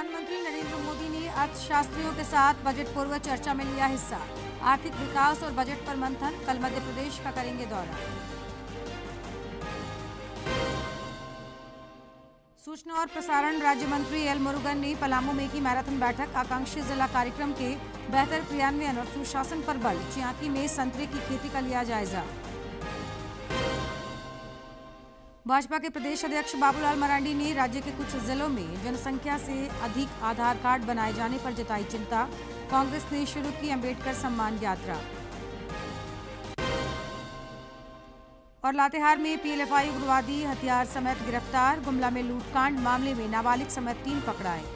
प्रधानमंत्री नरेंद्र मोदी ने अर्थशास्त्रियों के साथ बजट पूर्व चर्चा में लिया हिस्सा। आर्थिक विकास और बजट पर मंथन। कल मध्य प्रदेश का करेंगे दौरा। सूचना और प्रसारण राज्य मंत्री एल मुरुगन ने पलामू में की मैराथन बैठक। आकांक्षी जिला कार्यक्रम के बेहतर क्रियान्वयन और सुशासन पर बल। चियाकी में संतरे की खेती का लिया जायजा। भाजपा के प्रदेश अध्यक्ष बाबूलाल मरांडी ने राज्य के कुछ जिलों में जनसंख्या से अधिक आधार कार्ड बनाए जाने पर जताई चिंता। कांग्रेस ने शुरू की अंबेडकर सम्मान यात्रा। और लातेहार में पीएलएफआई उग्रवादी हथियार समेत गिरफ्तार। गुमला में लूटकांड मामले में नाबालिग समेत 3 पकड़ाए।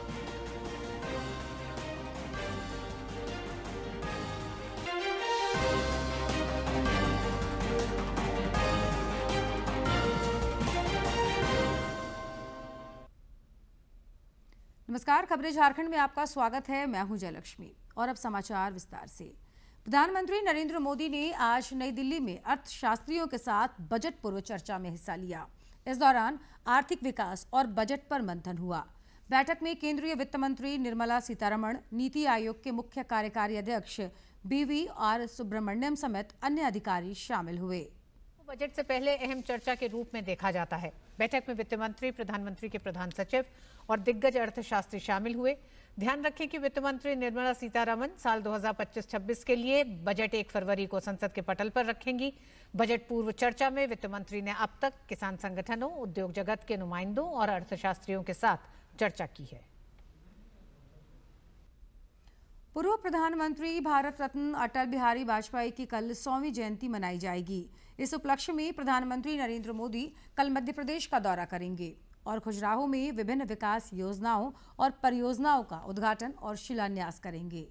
नमस्कार, खबरें झारखंड में आपका स्वागत है। मैं हूं जयलक्ष्मी और अब समाचार विस्तार से। प्रधानमंत्री नरेंद्र मोदी ने आज नई दिल्ली में अर्थशास्त्रियों के साथ बजट पूर्व चर्चा में हिस्सा लिया। इस दौरान आर्थिक विकास और बजट पर मंथन हुआ। बैठक में केंद्रीय वित्त मंत्री निर्मला सीतारमण, नीति आयोग के मुख्य कार्यकारी अध्यक्ष BVR सुब्रमण्यम समेत अन्य अधिकारी शामिल हुए। बजट से पहले अहम चर्चा के रूप में देखा जाता है। बैठक में वित्त मंत्री, प्रधानमंत्री के प्रधान सचिव और दिग्गज अर्थशास्त्री शामिल हुए। ध्यान रखें कि वित्त मंत्री निर्मला सीतारमण साल 2025-26 के लिए बजट 1 फरवरी को संसद के पटल पर रखेंगी। बजट पूर्व चर्चा में वित्त मंत्री ने अब तक किसान संगठनों, उद्योग जगत के नुमाइंदों और अर्थशास्त्रियों के साथ चर्चा की है। पूर्व प्रधानमंत्री भारत रत्न अटल बिहारी वाजपेयी की कल 100वीं जयंती मनाई जाएगी। इस उपलक्ष्य में प्रधानमंत्री नरेंद्र मोदी कल मध्य प्रदेश का दौरा करेंगे और खजुराहो में विभिन्न विकास योजनाओं और परियोजनाओं का उद्घाटन और शिलान्यास करेंगे।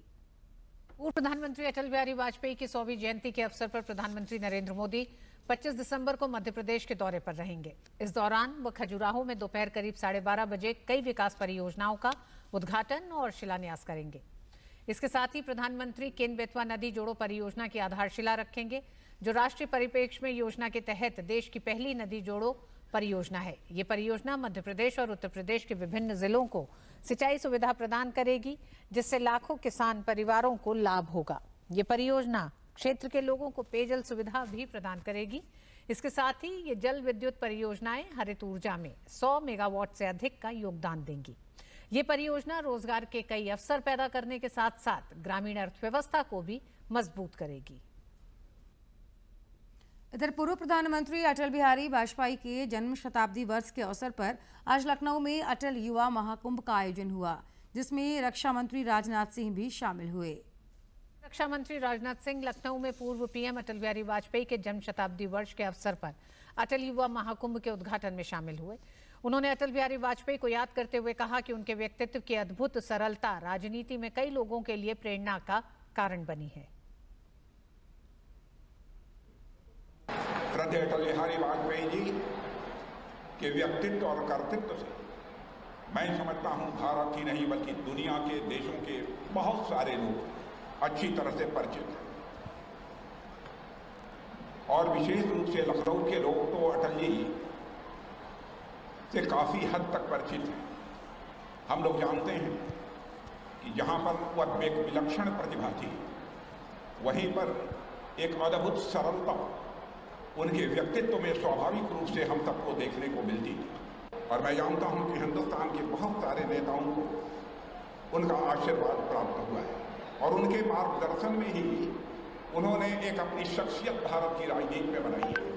पूर्व प्रधानमंत्री अटल बिहारी वाजपेयी की 100वीं जयंती के अवसर पर प्रधानमंत्री नरेंद्र मोदी 25 दिसंबर को मध्य प्रदेश के दौरे पर रहेंगे। इस दौरान वह खजुराहो में दोपहर करीब 12:30 बजे कई विकास परियोजनाओं का उद्घाटन और शिलान्यास करेंगे। इसके साथ ही प्रधानमंत्री केन बेतवा नदी जोड़ो परियोजना की आधारशिला रखेंगे, जो राष्ट्रीय परिप्रेक्ष्य में योजना के तहत देश की पहली नदी जोड़ो परियोजना है। ये परियोजना मध्य प्रदेश और उत्तर प्रदेश के विभिन्न जिलों को सिंचाई सुविधा प्रदान करेगी, जिससे लाखों किसान परिवारों को लाभ होगा। ये परियोजना क्षेत्र के लोगों को पेयजल सुविधा भी प्रदान करेगी। इसके साथ ही ये जल विद्युत परियोजनाएं हरित ऊर्जा में 100 मेगावाट से अधिक का योगदान देंगी। ये परियोजना रोजगार के कई अवसर पैदा करने के साथ साथ ग्रामीण अर्थव्यवस्था को भी मजबूत करेगी। इधर पूर्व प्रधानमंत्री अटल बिहारी वाजपेयी के जन्म शताब्दी वर्ष के अवसर पर आज लखनऊ में अटल युवा महाकुंभ का आयोजन हुआ, जिसमें रक्षा मंत्री राजनाथ सिंह भी शामिल हुए। रक्षा मंत्री राजनाथ सिंह लखनऊ में पूर्व PM अटल बिहारी वाजपेयी के जन्म शताब्दी वर्ष के अवसर पर अटल युवा महाकुंभ के उद्घाटन में शामिल हुए। उन्होंने अटल बिहारी वाजपेयी को याद करते हुए कहा कि उनके व्यक्तित्व की अद्भुत सरलता राजनीति में कई लोगों के लिए प्रेरणा का कारण बनी है। श्रद्धेय अटल बिहारी वाजपेयी जी के व्यक्तित्व और कर्तृत्व से मैं समझता हूं भारत ही नहीं बल्कि दुनिया के देशों के बहुत सारे लोग अच्छी तरह से परिचित हैं। और विशेष रूप से लखनऊ के लोग तो अटल जी से काफी हद तक परिचित हैं। हम लोग जानते हैं कि जहां पर वह एक विलक्षण प्रतिभा थी, वहीं पर एक अद्भुत सरलता उनके व्यक्तित्व में स्वाभाविक रूप से हम सबको देखने को मिलती थी। और मैं जानता हूं कि हिंदुस्तान के बहुत सारे नेताओं को उनका आशीर्वाद प्राप्त हुआ है और उनके मार्गदर्शन में ही उन्होंने एक अपनी शख्सियत भारत की राजनीति में बनाई है।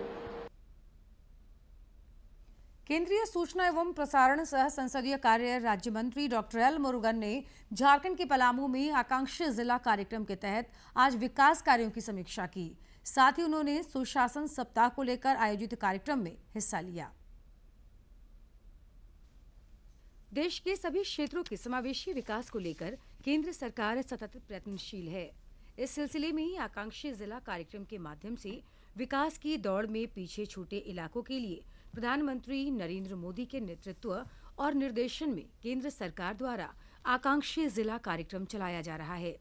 केंद्रीय सूचना एवं प्रसारण सह संसदीय कार्य राज्य मंत्री डॉक्टर एल मुरुगन ने झारखंड के पलामू में आकांक्षी जिला कार्यक्रम के तहत आज विकास कार्यों की समीक्षा की। साथ ही उन्होंने सुशासन सप्ताह को लेकर आयोजित कार्यक्रम में हिस्सा लिया। देश के सभी क्षेत्रों के समावेशी विकास को लेकर केंद्र सरकार सतत प्रयत्नशील है। इस सिलसिले में ही आकांक्षी जिला कार्यक्रम के माध्यम से विकास की दौड़ में पीछे छूटे इलाकों के लिए प्रधानमंत्री नरेंद्र मोदी के नेतृत्व और निर्देशन में केंद्र सरकार द्वारा आकांक्षी जिला कार्यक्रम चलाया जा रहा है।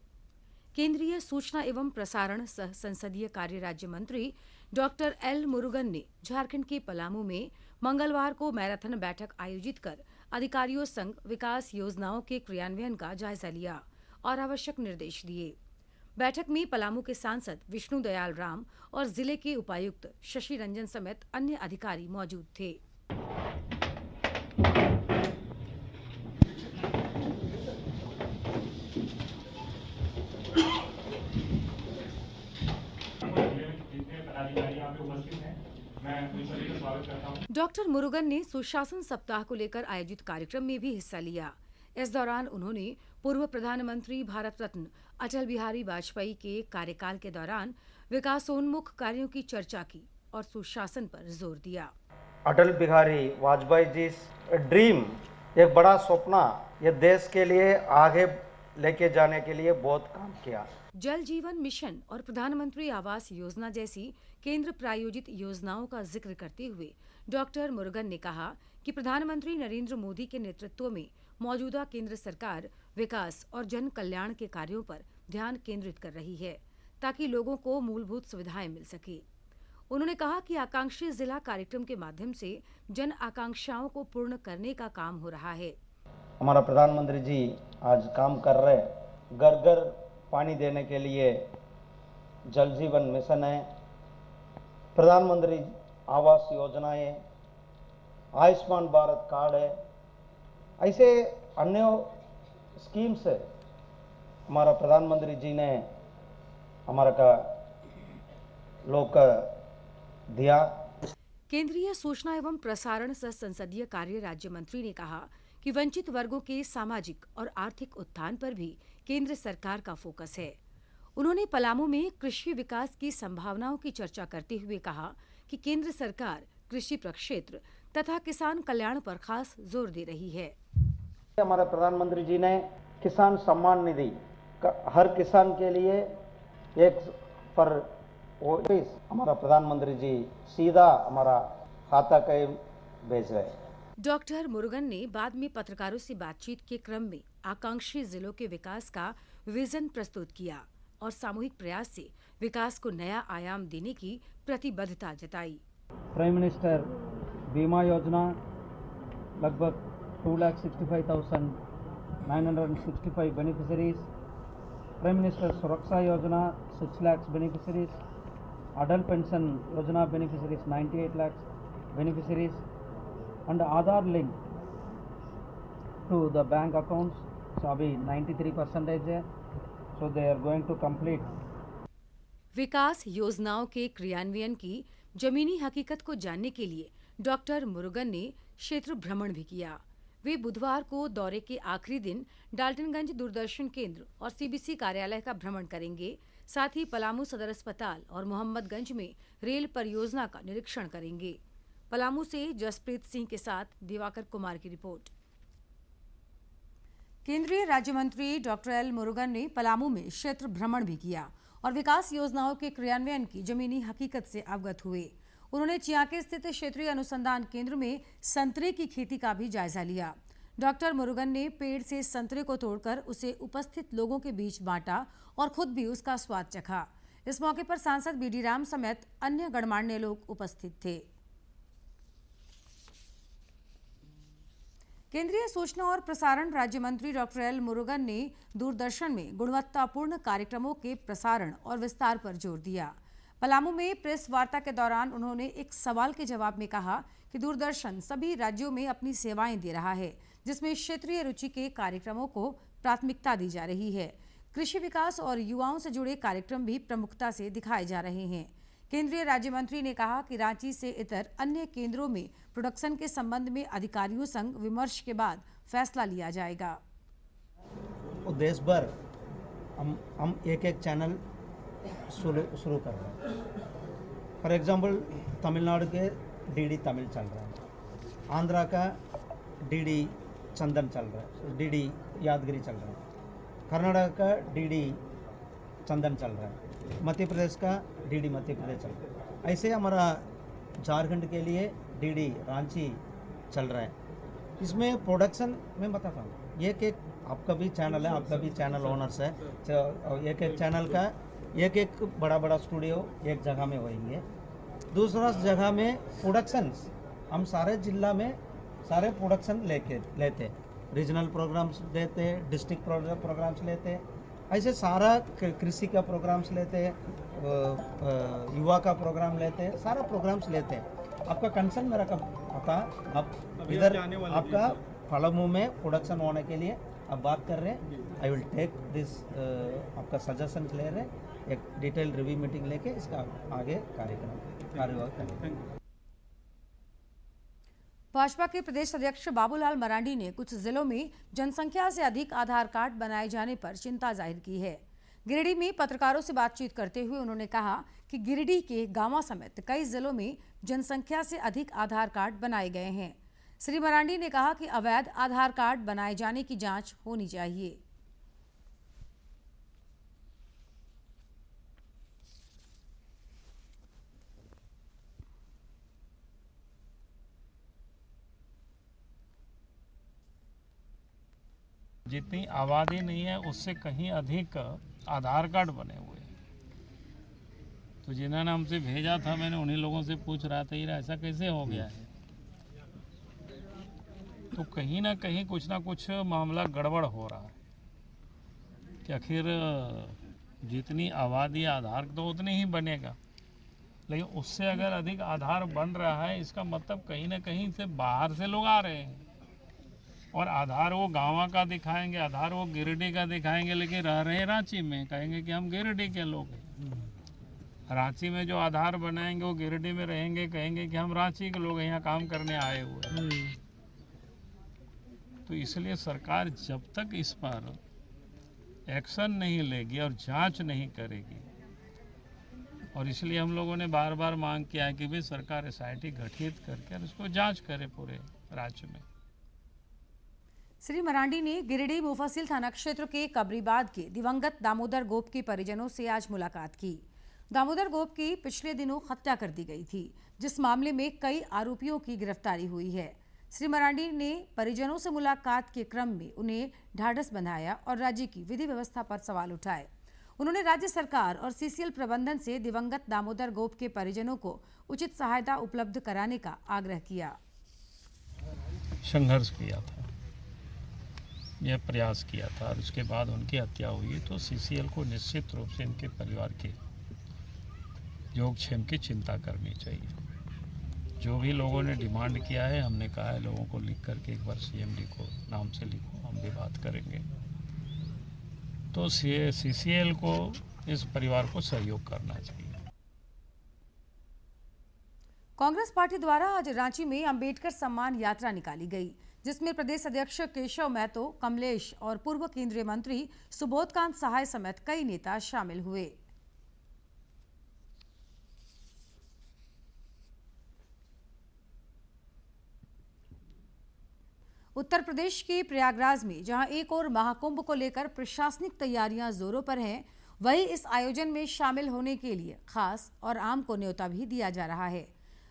केंद्रीय सूचना एवं प्रसारण सह संसदीय कार्य राज्य मंत्री डॉक्टर एल मुरुगन ने झारखंड के पलामू में मंगलवार को मैराथन बैठक आयोजित कर अधिकारियों संग विकास योजनाओं के क्रियान्वयन का जायजा लिया और आवश्यक निर्देश दिए। बैठक में पलामू के सांसद विष्णु दयाल राम और जिले के उपायुक्त शशि रंजन समेत अन्य अधिकारी मौजूद थे। डॉक्टर मुरुगन ने सुशासन सप्ताह को लेकर आयोजित कार्यक्रम में भी हिस्सा लिया। इस दौरान उन्होंने पूर्व प्रधानमंत्री भारत रत्न अटल बिहारी वाजपेयी के कार्यकाल के दौरान विकासोन्मुख कार्यों की चर्चा की और सुशासन पर जोर दिया। अटल बिहारी वाजपेयी जी ड्रीम, एक बड़ा सपना, ये देश के लिए आगे लेके जाने के लिए बहुत काम किया। जल जीवन मिशन और प्रधानमंत्री आवास योजना जैसी केंद्र प्रायोजित योजनाओं का जिक्र करते हुए डॉक्टर मुरुगन ने कहा कि प्रधानमंत्री नरेंद्र मोदी के नेतृत्व में मौजूदा केंद्र सरकार विकास और जन कल्याण के कार्यों पर ध्यान केंद्रित कर रही है ताकि लोगों को मूलभूत सुविधाएं मिल सके। उन्होंने कहा कि आकांक्षी जिला कार्यक्रम के माध्यम से जन आकांक्षाओं को पूर्ण करने का काम हो रहा है। हमारा प्रधानमंत्री जी आज काम कर रहे हैं, घर घर पानी देने के लिए जल जीवन मिशन है, प्रधानमंत्री आवास योजना है, आयुष्मान भारत कार्ड है, ऐसे अन्य स्कीम्स है हमारा प्रधानमंत्री जी ने हमारा का लोग का दिया। केंद्रीय सूचना एवं प्रसारण सह संसदीय कार्य राज्य मंत्री ने कहा कि वंचित वर्गों के सामाजिक और आर्थिक उत्थान पर भी केंद्र सरकार का फोकस है। उन्होंने पलामू में कृषि विकास की संभावनाओं की चर्चा करते हुए कहा कि केंद्र सरकार कृषि प्रक्षेत्र तथा किसान कल्याण पर खास जोर दे रही है। हमारे प्रधानमंत्री जी ने किसान सम्मान निधि हर किसान के लिए एक पर हमारा प्रधानमंत्री जी सीधा हमारा खाता के भेज रहे हैं। डॉक्टर मुरुगन ने बाद में पत्रकारों से बातचीत के क्रम में आकांक्षी जिलों के विकास का विजन प्रस्तुत किया और सामूहिक प्रयास से विकास को नया आयाम देने की प्रतिबद्धता जताई। प्राइम मिनिस्टर बीमा योजना लगभग 2,65,965 बेनिफिशरीज, प्राइम मिनिस्टर सुरक्षा योजना 6 लाख बेनिफिशरीज, अटल पेंशन योजना beneficiaries 98 lakh beneficiaries and Aadhaar link to the bank accounts, so अभी 93% है, so they are going to complete। विकास योजनाओं के क्रियान्वयन की जमीनी हकीकत को जानने के लिए डॉक्टर मुरुगन ने क्षेत्र भ्रमण भी किया। वे बुधवार को दौरे के आखिरी दिन डाल्टनगंज दूरदर्शन केंद्र और सीबीसी कार्यालय का भ्रमण करेंगे। साथ ही पलामू सदर अस्पताल और मोहम्मदगंज में रेल परियोजना का निरीक्षण करेंगे। पलामू से जसप्रीत सिंह के साथ दिवाकर कुमार की रिपोर्ट। केंद्रीय राज्य मंत्री डॉक्टर एल मुरुगन ने पलामू में क्षेत्र भ्रमण भी किया और विकास योजनाओं के क्रियान्वयन की जमीनी हकीकत से अवगत हुए। उन्होंने चियाके स्थित क्षेत्रीय अनुसंधान केंद्र में संतरे की खेती का भी जायजा लिया। डॉक्टर मुरुगन ने पेड़ से संतरे को तोड़कर उसे उपस्थित लोगों के बीच बांटा और खुद भी उसका स्वाद चखा। इस मौके पर सांसद बीडी राम समेत अन्य गणमान्य लोग उपस्थित थे। केंद्रीय सूचना और प्रसारण राज्य मंत्री डॉक्टर एल मुरुगन ने दूरदर्शन में गुणवत्तापूर्ण कार्यक्रमों के प्रसारण और विस्तार पर जोर दिया। पलामू में प्रेस वार्ता के दौरान उन्होंने एक सवाल के जवाब में कहा कि दूरदर्शन सभी राज्यों में अपनी सेवाएं दे रहा है, जिसमें क्षेत्रीय रुचि के कार्यक्रमों को प्राथमिकता दी जा रही है। कृषि विकास और युवाओं से जुड़े कार्यक्रम भी प्रमुखता से दिखाए जा रहे हैं। केंद्रीय राज्य मंत्री ने कहा कि रांची से इतर अन्य केंद्रों में प्रोडक्शन के संबंध में अधिकारियों संग विमर्श के बाद फैसला लिया जाएगा। देश भर हम एक एक चैनल शुरू कर रहे हैं। फॉर एग्जांपल तमिलनाडु के डीडी तमिल चल रहा है, आंध्रा का डीडी चंदन चल रहा है, डीडी यादगिरी चल रहा है, कर्नाटक का डीडी चंदन चल रहा है, मध्य प्रदेश का डीडी मध्य प्रदेश चल रहा है। ऐसे हमारा झारखंड के लिए डीडी रांची चल रहा है। इसमें प्रोडक्शन में बताता हूँ, एक एक आपका भी चैनल है, आपका भी चैनल ओनर्स है, एक एक चैनल का एक एक बड़ा बड़ा स्टूडियो एक जगह में होंगे। दूसरा जगह में प्रोडक्शंस हम सारे जिला में सारे प्रोडक्शन लेते, रीजनल प्रोग्राम्स लेते, डिस्ट्रिक्ट प्रोग्राम्स लेते, ऐसे सारा कृषि का प्रोग्राम्स लेते, युवा का प्रोग्राम लेते, सारा प्रोग्राम्स लेते हैं। आपका कंसर्न मेरा कब होता, आप इधर आपका फलमू में प्रोडक्शन होने के लिए आप बात कर रहे हैं। आई विल टेक दिस, आपका सजेशन ले रहे हैं, एक डिटेल रिव्यू मीटिंग लेके इसका आगे कार्यवाही करेंगे। भाजपा के प्रदेश अध्यक्ष बाबूलाल मरांडी ने कुछ जिलों में जनसंख्या से अधिक आधार कार्ड बनाए जाने पर चिंता जाहिर की है। गिरिडीह में पत्रकारों से बातचीत करते हुए उन्होंने कहा कि गिरिडीह के गांवा समेत कई जिलों में जनसंख्या से अधिक आधार कार्ड बनाए गए हैं। श्री मरांडी ने कहा कि अवैध आधार कार्ड बनाए जाने की जांच होनी चाहिए। जितनी आबादी नहीं है उससे कहीं अधिक आधार कार्ड बने हुए हैं। तो जिन्होंने हमसे भेजा था, मैंने उन्हीं लोगों से पूछ रहा था, ये ऐसा कैसे हो गया है। तो कहीं ना कहीं कुछ ना कुछ मामला गड़बड़ हो रहा है कि आखिर जितनी आबादी आधार तो उतनी ही बनेगा, लेकिन उससे अगर अधिक आधार बन रहा है इसका मतलब कहीं ना कहीं से बाहर से लोग आ रहे हैं। और आधार वो गांवा का दिखाएंगे, आधार वो गिरिडीह का दिखाएंगे, लेकिन रह रहे हैं रांची में, कहेंगे कि हम गिरिडीह के लोग हैं। रांची में जो आधार बनाएंगे वो गिरिडीह में रहेंगे, कहेंगे कि हम रांची के लोग यहाँ काम करने आए हुए हैं। तो इसलिए सरकार जब तक इस पर एक्शन नहीं लेगी और जांच नहीं करेगी, और इसलिए हम लोगों ने बार बार मांग किया है कि भाई सरकार SIT गठित करके इसको जांच करे पूरे राज्य में। श्री मरांडी ने गिरिडीह मुफस्सिल थाना क्षेत्र के कबरीबाद के दिवंगत दामोदर गोप के परिजनों से आज मुलाकात की। दामोदर गोप की पिछले दिनों हत्या कर दी गई थी, जिस मामले में कई आरोपियों की गिरफ्तारी हुई है। श्री मरांडी ने परिजनों से मुलाकात के क्रम में उन्हें ढाढ़स बंधाया और राज्य की विधि व्यवस्था पर सवाल उठाए। उन्होंने राज्य सरकार और CCL प्रबंधन से दिवंगत दामोदर गोप के परिजनों को उचित सहायता उपलब्ध कराने का आग्रह किया। संघर्ष किया था, यह प्रयास किया था, और उसके बाद उनकी हत्या हुई। तो CCL को निश्चित रूप से इनके परिवार के योगक्षेम की चिंता करनी चाहिए। जो भी लोगों ने डिमांड किया है, हमने कहा है लोगों को लिख करके एक बार CMD को नाम से लिखो, हम भी बात करेंगे। तो CCL को इस परिवार को सहयोग करना चाहिए। कांग्रेस पार्टी द्वारा आज रांची में अंबेडकर सम्मान यात्रा निकाली गई, जिसमें प्रदेश अध्यक्ष केशव महतो, कमलेश और पूर्व केंद्रीय मंत्री सुबोधकांत सहाय समेत कई नेता शामिल हुए। उत्तर प्रदेश के प्रयागराज में जहां एक और महाकुंभ को लेकर प्रशासनिक तैयारियां जोरों पर हैं, वहीं इस आयोजन में शामिल होने के लिए खास और आम को न्योता भी दिया जा रहा है।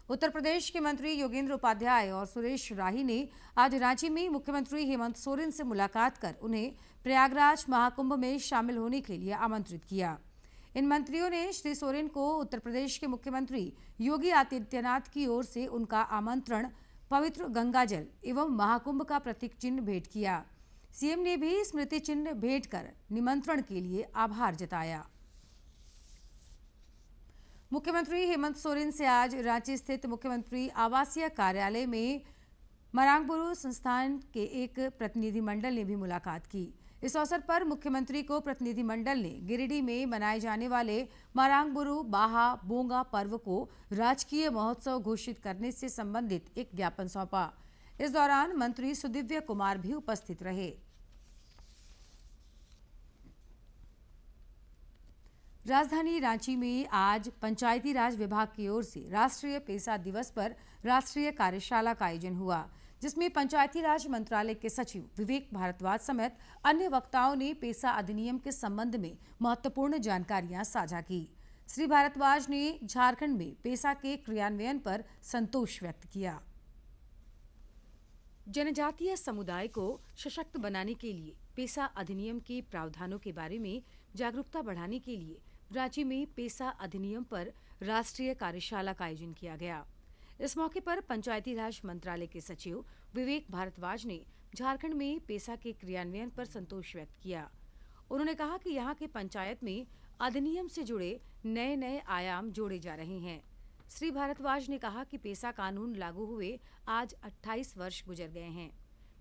उत्तर प्रदेश के मंत्री योगेंद्र उपाध्याय और सुरेश राही ने आज रांची में मुख्यमंत्री हेमंत सोरेन से मुलाकात कर उन्हें प्रयागराज महाकुंभ में शामिल होने के लिए आमंत्रित किया। इन मंत्रियों ने श्री सोरेन को उत्तर प्रदेश के मुख्यमंत्री योगी आदित्यनाथ की ओर से उनका आमंत्रण, पवित्र गंगाजल एवं महाकुंभ का प्रतीक चिन्ह भेंट किया। सीएम ने भी स्मृति चिन्ह भेंट कर निमंत्रण के लिए आभार जताया। मुख्यमंत्री हेमंत सोरेन से आज रांची स्थित मुख्यमंत्री आवासीय कार्यालय में मरांगबुरु संस्थान के एक प्रतिनिधिमंडल ने भी मुलाकात की। इस अवसर पर मुख्यमंत्री को प्रतिनिधिमंडल ने गिरिडीह में मनाए जाने वाले मरांगबुरु बाहा बोंगा पर्व को राजकीय महोत्सव घोषित करने से संबंधित एक ज्ञापन सौंपा। इस दौरान मंत्री सुदिव्य कुमार भी उपस्थित रहे। राजधानी रांची में आज पंचायती राज विभाग की ओर से राष्ट्रीय पेसा दिवस पर राष्ट्रीय कार्यशाला का आयोजन हुआ, जिसमें पंचायती राज मंत्रालय के सचिव विवेक भारद्वाज समेत अन्य वक्ताओं ने पेसा अधिनियम के संबंध में महत्वपूर्ण जानकारियां साझा की। श्री भारद्वाज ने झारखंड में पेसा के क्रियान्वयन पर संतोष व्यक्त किया। जनजातीय समुदाय को सशक्त बनाने के लिए पेसा अधिनियम के प्रावधानों के बारे में जागरूकता बढ़ाने के लिए रांची में पेसा अधिनियम पर राष्ट्रीय कार्यशाला का आयोजन किया गया। इस मौके पर पंचायती राज मंत्रालय के सचिव विवेक भारद्वाज ने झारखंड में पेसा के क्रियान्वयन पर संतोष व्यक्त किया। उन्होंने कहा कि यहाँ के पंचायत में अधिनियम से जुड़े नए नए आयाम जोड़े जा रहे हैं। श्री भारद्वाज ने कहा कि पेसा कानून लागू हुए आज 28 वर्ष गुजर गए हैं।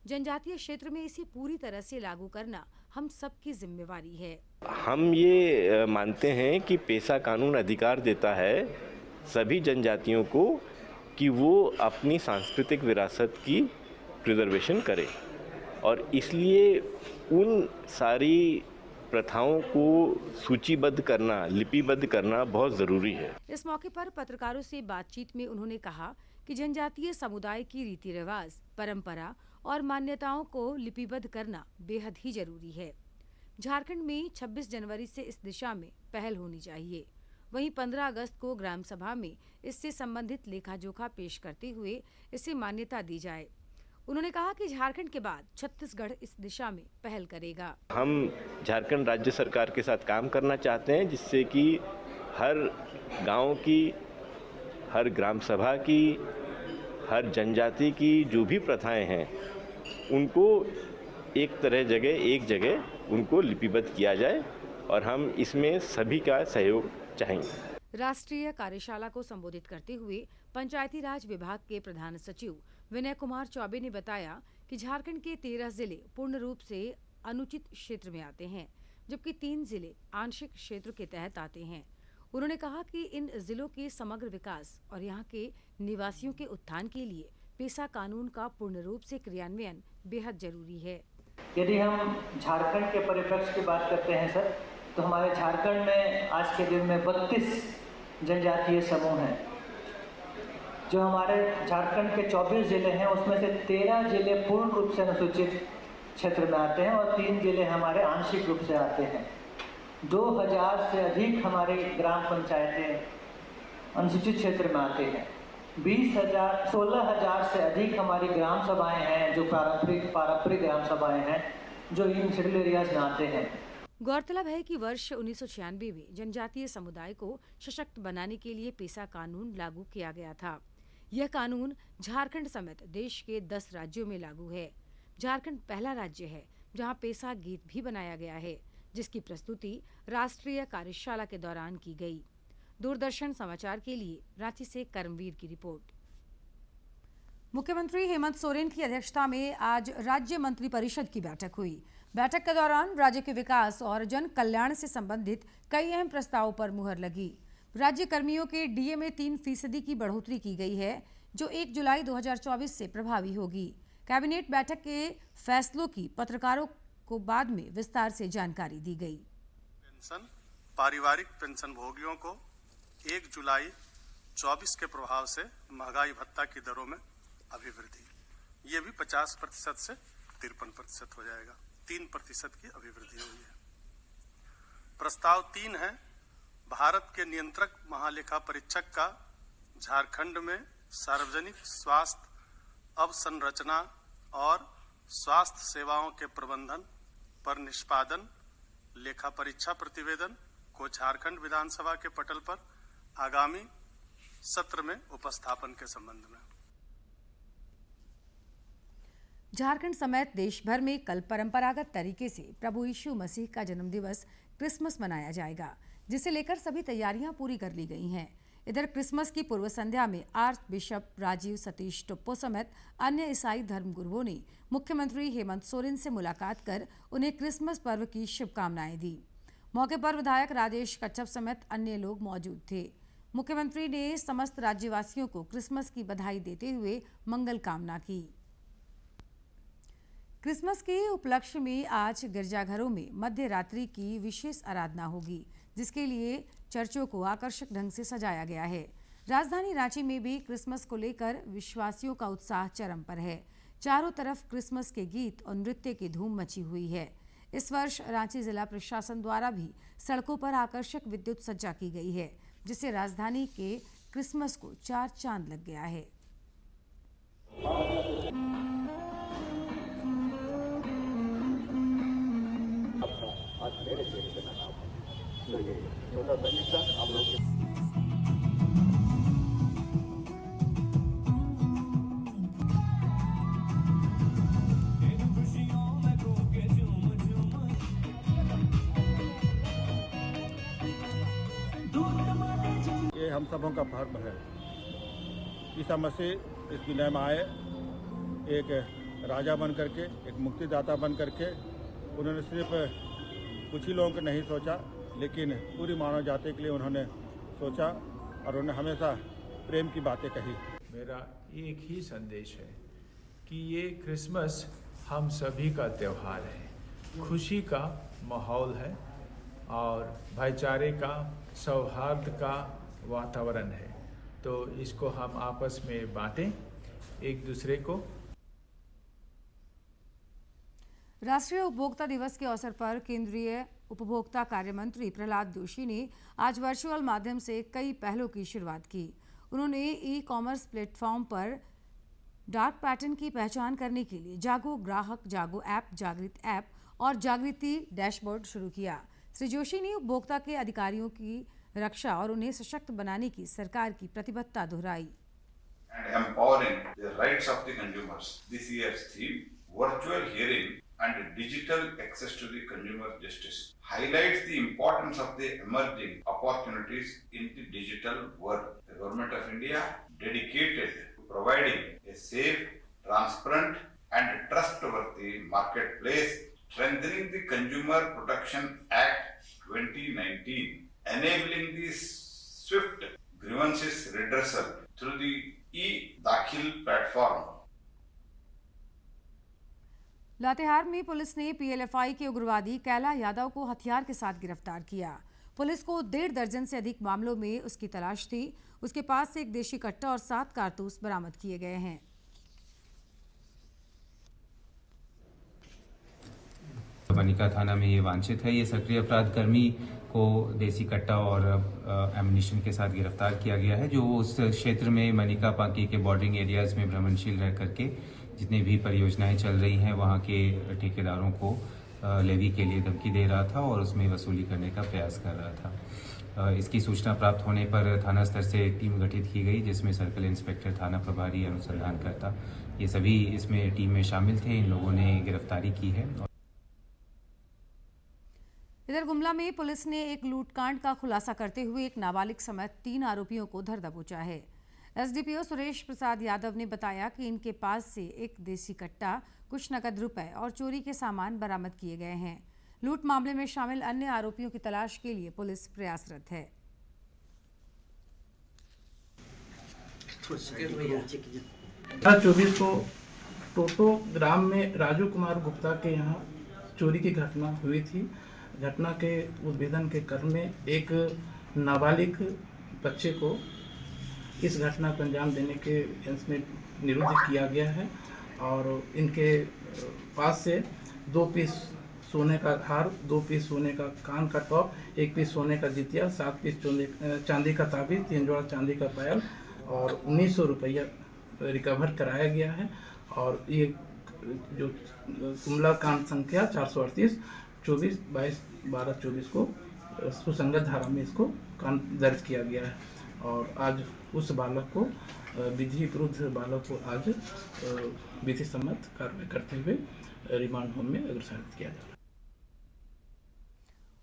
जनजातीय क्षेत्र में इसे पूरी तरह से लागू करना हम सबकी जिम्मेवारी है। हम ये मानते हैं कि पेसा कानून अधिकार देता है सभी जनजातियों को कि वो अपनी सांस्कृतिक विरासत की प्रिजर्वेशन करें, और इसलिए उन सारी प्रथाओं को सूचीबद्ध करना, लिपिबद्ध करना बहुत ज़रूरी है। इस मौके पर पत्रकारों से बातचीत में उन्होंने कहा कि जनजातीय समुदाय की रीति रिवाज, परंपरा और मान्यताओं को लिपिबद्ध करना बेहद ही जरूरी है। झारखंड में 26 जनवरी से इस दिशा में पहल होनी चाहिए। वहीं 15 अगस्त को ग्राम सभा में इससे संबंधित लेखा जोखा पेश करते हुए इसे मान्यता दी जाए। उन्होंने कहा कि झारखंड के बाद छत्तीसगढ़ इस दिशा में पहल करेगा। हम झारखंड राज्य सरकार के साथ काम करना चाहते हैं, जिससे कि हर गांव की, हर ग्राम सभा की, हर जनजाति की जो भी प्रथाएं हैं उनको एक जगह उनको लिपिबद्ध किया जाए, और हम इसमें सभी का सहयोग चाहेंगे। राष्ट्रीय कार्यशाला को संबोधित करते हुए पंचायती राज विभाग के प्रधान सचिव विनय कुमार चौबे ने बताया कि झारखंड के 13 जिले पूर्ण रूप से अनुचित क्षेत्र में आते हैं, जबकि 3 जिले आंशिक क्षेत्र के तहत आते हैं। उन्होंने कहा कि इन जिलों के समग्र विकास और यहाँ के निवासियों के उत्थान के लिए पेसा कानून का पूर्ण रूप से क्रियान्वयन बेहद जरूरी है। यदि हम झारखंड के परिप्रेक्ष्य की बात करते हैं सर, तो हमारे झारखंड में आज के दिन में 32 जनजातीय समूह हैं। जो हमारे झारखंड के 24 जिले हैं उसमें से 13 जिले पूर्ण रूप से अनुसूचित क्षेत्र में आते हैं और 3 जिले हमारे आंशिक रूप से आते हैं। 2000 से अधिक हमारी ग्राम पंचायतें अनुसूचित क्षेत्र में आते हैं। 16,000 से अधिक हमारी ग्राम सभाएं हैं जो पारंपरिक ग्राम सभाएं हैं जो इन शेड्यूल एरियाज में आते हैं। गौरतलब है कि वर्ष 1996 में जनजातीय समुदाय को सशक्त बनाने के लिए पेसा कानून लागू किया गया था। यह कानून झारखंड समेत देश के 10 राज्यों में लागू है। झारखंड पहला राज्य है जहां पेसा गीत भी बनाया गया है, जिसकी प्रस्तुति राष्ट्रीय कार्यशाला के दौरान की गई। दूरदर्शन समाचार के लिए रांची से कर्मवीर की रिपोर्ट। मुख्यमंत्री हेमंत सोरेन की अध्यक्षता में आज राज्य मंत्री परिषद की बैठक हुई। बैठक के दौरान राज्य के विकास और जन कल्याण से संबंधित कई अहम प्रस्तावों पर मुहर लगी। राज्य कर्मियों के डीए में 3% की बढ़ोतरी की गई है, जो 1 जुलाई 2024 से प्रभावी होगी। कैबिनेट बैठक के फैसलों की पत्रकारों को बाद में विस्तार से जानकारी दी गई। पेंशन, पारिवारिक पेंशन भोगियों को 1 जुलाई 24 के प्रभाव से महंगाई भत्ता की दरों में अभिवृद्धि, ये भी 50% से 53% हो जाएगा। 3% की अभिवृद्धि हुई है। प्रस्ताव 3 है, भारत के नियंत्रक महालेखा परीक्षक का झारखंड में सार्वजनिक स्वास्थ्य अवसंरचना और स्वास्थ्य सेवाओं के प्रबंधन पर निष्पादन लेखा परीक्षा प्रतिवेदन को झारखंड विधानसभा के पटल पर आगामी सत्र में उपस्थापन के संबंध में। झारखंड समेत देश भर में कल परंपरागत तरीके से प्रभु यीशु मसीह का जन्मदिवस क्रिसमस मनाया जाएगा, जिसे लेकर सभी तैयारियां पूरी कर ली गई हैं। इधर क्रिसमस की पूर्व संध्या में आर्च बिशप राजीव सतीश टुप्पो समेत अन्य ईसाई धर्मगुरुओं ने मुख्यमंत्री हेमंत सोरेन से मुलाकात कर उन्हें क्रिसमस पर्व की शुभकामनाएं दी। मौके पर विधायक राजेश कच्छप समेत अन्य लोग मौजूद थे। मुख्यमंत्री ने समस्त राज्यवासियों को क्रिसमस की बधाई देते हुए मंगल कामना की। क्रिसमस के उपलक्ष्य में आज गिरजाघरों में मध्य रात्रि की विशेष आराधना होगी, जिसके लिए चर्चों को आकर्षक ढंग से सजाया गया है। राजधानी रांची में भी क्रिसमस को लेकर विश्वासियों का उत्साह चरम पर है। चारों तरफ क्रिसमस के गीत और नृत्य की धूम मची हुई है। इस वर्ष रांची जिला प्रशासन द्वारा भी सड़कों पर आकर्षक विद्युत सज्जा की गई है, जिससे राजधानी के क्रिसमस को 4 चांद लग गया है। हम सबों का पर्व है। ईसा मसीह इस दुनिया में आए एक राजा बन करके, एक मुक्तिदाता बन करके। उन्होंने सिर्फ कुछ ही लोगों को नहीं सोचा, लेकिन पूरी मानव जाति के लिए उन्होंने सोचा और उन्होंने हमेशा प्रेम की बातें कही। मेरा एक ही संदेश है कि ये क्रिसमस हम सभी का त्यौहार है, खुशी का माहौल है और भाईचारे का, सौहार्द का वातावरण है। तो इसको हम आपस में बांटें एक दूसरे को। राष्ट्रीय उपभोक्ता दिवस के अवसर पर केंद्रीय उपभोक्ता कार्य मंत्री प्रहलाद जोशी ने आज वर्चुअल माध्यम से कई पहलों की शुरुआत की। उन्होंने ई कॉमर्स प्लेटफॉर्म पर डार्क पैटर्न की पहचान करने के लिए जागो ग्राहक, जागो ऐप, जागृत ऐप और जागृति डैशबोर्ड शुरू किया। श्री जोशी ने उपभोक्ता के अधिकारियों की रक्षा और उन्हें सशक्त बनाने की सरकार की प्रतिबद्धता दोहराई। And empowering the rights of the consumers. This year's theme, virtual hearing and digital access to the consumer justice, highlights the importance of the emerging opportunities in the digital world. The Government of India dedicated to providing a safe, transparent and trustworthy marketplace, strengthening the Consumer Protection Act 2019, enabling the swift grievances redressal through the e-दाखिल platform. Latehar में police ने PLFI के उग्रवादी कैला यादव को हथियार के साथ गिरफ्तार किया। पुलिस को 1.5 दर्जन से अधिक मामलों में उसकी तलाश थी। उसके पास से एक देशी कट्टा और 7 कारतूस बरामद किए गए हैं। मनिका थाना में ये वांछित है। ये सक्रिय अपराध कर्मी को देसी कट्टा और एमुनिशन के साथ गिरफ्तार किया गया है, जो उस क्षेत्र में मनिका पांकी के बॉर्डरिंग एरियाज में भ्रमणशील रह करके जितनी भी परियोजनाएं चल रही हैं वहाँ के ठेकेदारों को लेवी के लिए धमकी दे रहा था और उसमें वसूली करने का प्रयास कर रहा था। इसकी सूचना प्राप्त होने पर थाना स्तर से टीम गठित की गई, जिसमें सर्कल इंस्पेक्टर, थाना प्रभारी, अनुसंधानकर्ता ये सभी इसमें टीम में शामिल थे। इन लोगों ने गिरफ्तारी की है। इधर गुमला में पुलिस ने एक लूटकांड का खुलासा करते हुए एक नाबालिग समेत 3 आरोपियों को धर दबोचा है। एसडीपीओ सुरेश प्रसाद यादव ने बताया कि इनके पास से एक देसी कट्टा, कुछ नकद रुपए और चोरी के सामान बरामद किए गए हैं। लूट मामले में शामिल अन्य आरोपियों की तलाश के लिए पुलिस प्रयासरत है। 2024 को टोटो ग्राम में राजू कुमार गुप्ता के यहाँ चोरी की घटना हुई थी। घटना के उद्भेदन के क्रम में एक नाबालिग बच्चे को इस घटना को अंजाम देने के इसमें निरुद्ध किया गया है और इनके पास से 2 पीस सोने का हार, 2 पीस सोने का कान का टॉप, 1 पीस सोने का जितिया, 7 पीस चांदी का ताबीज, 3 जोड़ा चांदी का पायल और 1900 रुपया रिकवर कराया गया है। और ये जो कुमला कांड संख्या 438 24/22/12/24 को सुसंगत धारा में इसको कांड दर्ज किया गया है और आज उस बालक को विधि विरुद्ध बालक को आज विधि सम्मत कार्रवाई करते हुए रिमांड होम में अग्रसारित किया जाए।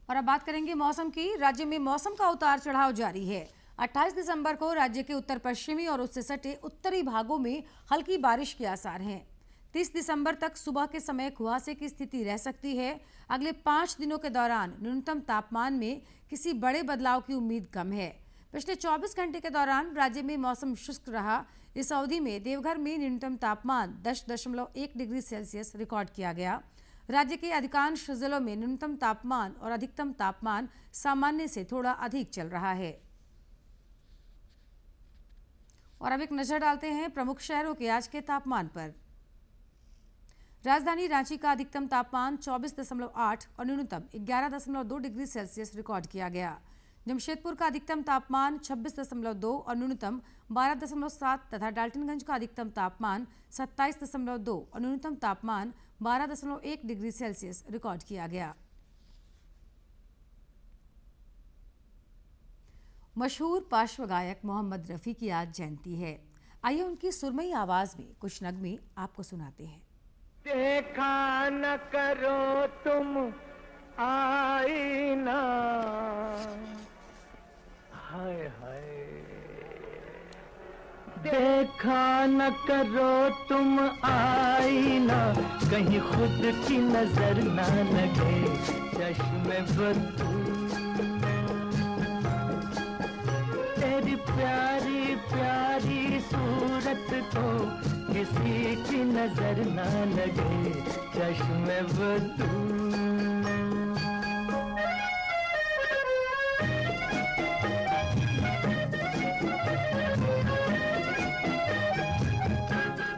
और अब बात करेंगे मौसम की। राज्य में मौसम का उतार चढ़ाव जारी है। 28 दिसंबर को राज्य के उत्तर पश्चिमी और उससे सटे उत्तरी भागों में हल्की बारिश के आसार हैं। 30 दिसंबर तक सुबह के समय कुहासे की स्थिति रह सकती है। अगले 5 दिनों के दौरान न्यूनतम तापमान में किसी बड़े बदलाव की उम्मीद कम है। पिछले 24 घंटे के दौरान राज्य में मौसम शुष्क रहा। इस अवधि में देवघर में न्यूनतम तापमान 10.1 डिग्री सेल्सियस रिकॉर्ड किया गया। राज्य के अधिकांश जिलों में न्यूनतम तापमान और अधिकतम तापमान सामान्य से थोड़ा अधिक चल रहा है। और अब एक नजर डालते हैं प्रमुख शहरों के आज के तापमान पर। राजधानी रांची का अधिकतम तापमान 24.8 और न्यूनतम 11.2 डिग्री सेल्सियस रिकॉर्ड किया गया। जमशेदपुर का अधिकतम तापमान 26.2 और न्यूनतम 12.7 तथा डाल्टनगंज का अधिकतम तापमान 27.2 और न्यूनतम तापमान 12.1 डिग्री सेल्सियस रिकॉर्ड किया गया। मशहूर पार्श्व गायक मोहम्मद रफ़ी की आज जयंती है। आइए उनकी सुरमई आवाज में कुछ नगमे आपको सुनाते हैं। देखा न करो तुम आईना, हाय हाय देखा न करो तुम आईना, कहीं खुद की नजर ना लगे चश्मे बदू। तेरी प्यारी प्यारी सूरत को किसी की नजर ना लगे चश्मे बदू।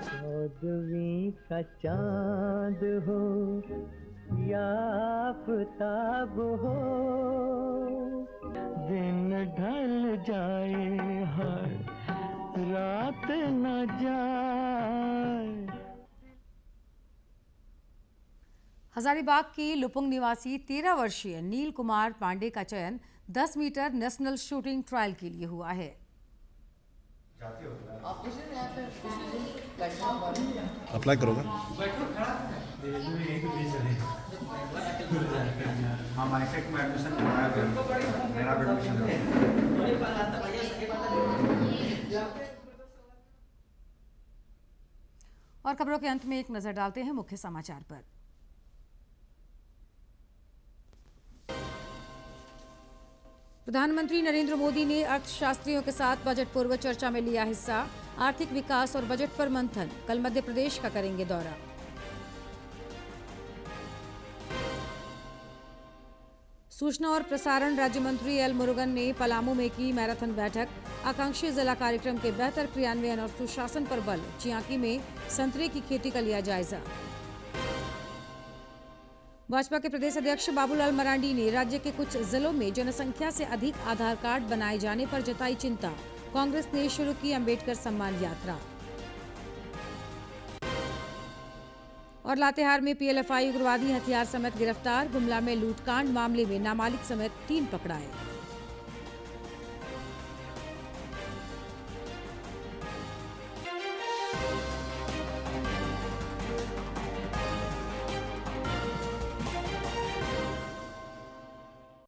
चौदहवीं का चांद हो या आफताब हो, दिन ढल जाए हर रात न जाए। हजारीबाग की लुपुंग निवासी 13 वर्षीय नील कुमार पांडे का चयन 10 मीटर नेशनल शूटिंग ट्रायल के लिए हुआ है। अप्लाई करोगे? हम आईसेक में एडमिशन करवाया गया, मेरा एडमिशन और खबरों के अंत में एक नजर डालते हैं मुख्य समाचार पर। प्रधानमंत्री नरेंद्र मोदी ने अर्थशास्त्रियों के साथ बजट पूर्व चर्चा में लिया हिस्सा। आर्थिक विकास और बजट पर मंथन। कल मध्य प्रदेश का करेंगे दौरा। सूचना और प्रसारण राज्य मंत्री एल मुरुगन ने पलामू में की मैराथन बैठक। आकांक्षी जिला कार्यक्रम के बेहतर क्रियान्वयन और सुशासन पर बल। चियाकी में संतरे की खेती का लिया जायजा। भाजपा के प्रदेश अध्यक्ष बाबूलाल मरांडी ने राज्य के कुछ जिलों में जनसंख्या से अधिक आधार कार्ड बनाए जाने पर जताई चिंता। कांग्रेस ने शुरू की अंबेडकर सम्मान यात्रा। और लातेहार में पीएलएफआई उग्रवादी हथियार समेत गिरफ्तार। गुमला में लूटकांड मामले में नाबालिग समेत 3 पकड़ाए।